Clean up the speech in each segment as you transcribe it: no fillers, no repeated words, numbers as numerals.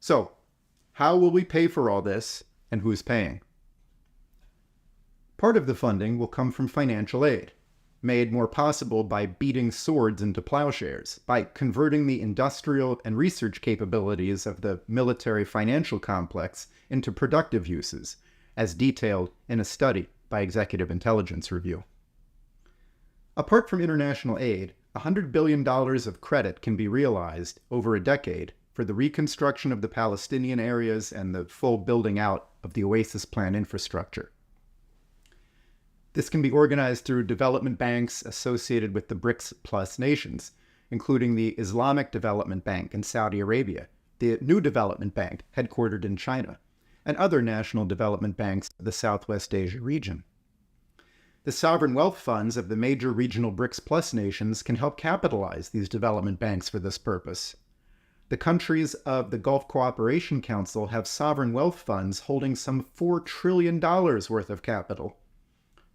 So, how will we pay for all this, and who's paying? Part of the funding will come from financial aid, made more possible by beating swords into plowshares, by converting the industrial and research capabilities of the military financial complex into productive uses, as detailed in a study by Executive Intelligence Review. Apart from international aid, $100 billion of credit can be realized over a decade for the reconstruction of the Palestinian areas and the full building out of the Oasis Plan infrastructure. This can be organized through development banks associated with the BRICS-plus nations, including the Islamic Development Bank in Saudi Arabia, the New Development Bank, headquartered in China, and other national development banks of the Southwest Asia region. The sovereign wealth funds of the major regional BRICS-plus nations can help capitalize these development banks for this purpose. The countries of the Gulf Cooperation Council have sovereign wealth funds holding some $4 trillion worth of capital.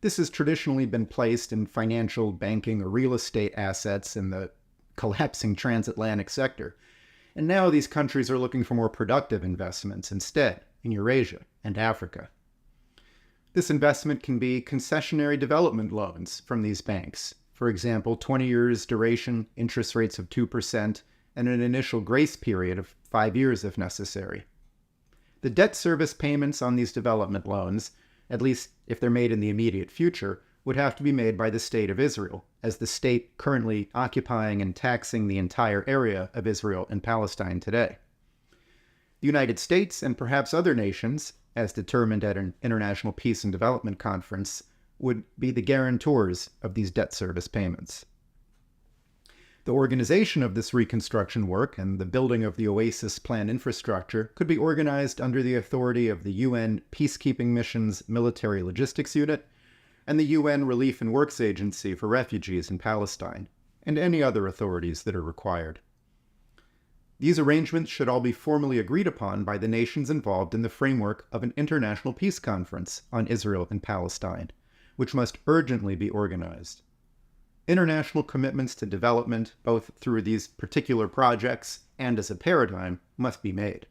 This has traditionally been placed in financial, banking, or real estate assets in the collapsing transatlantic sector. And now these countries are looking for more productive investments instead in Eurasia and Africa. This investment can be concessionary development loans from these banks. For example, 20 years duration, interest rates of 2%, and an initial grace period of 5 years if necessary. The debt service payments on these development loans, at least if they're made in the immediate future, would have to be made by the State of Israel, as the state currently occupying and taxing the entire area of Israel and Palestine today. The United States and perhaps other nations, as determined at an International Peace and Development Conference, would be the guarantors of these debt service payments. The organization of this reconstruction work and the building of the Oasis Plan infrastructure could be organized under the authority of the UN Peacekeeping Mission's Military Logistics Unit and the UN Relief and Works Agency for Refugees in Palestine, and any other authorities that are required. These arrangements should all be formally agreed upon by the nations involved in the framework of an international peace conference on Israel and Palestine, which must urgently be organized. International commitments to development, both through these particular projects and as a paradigm, must be made.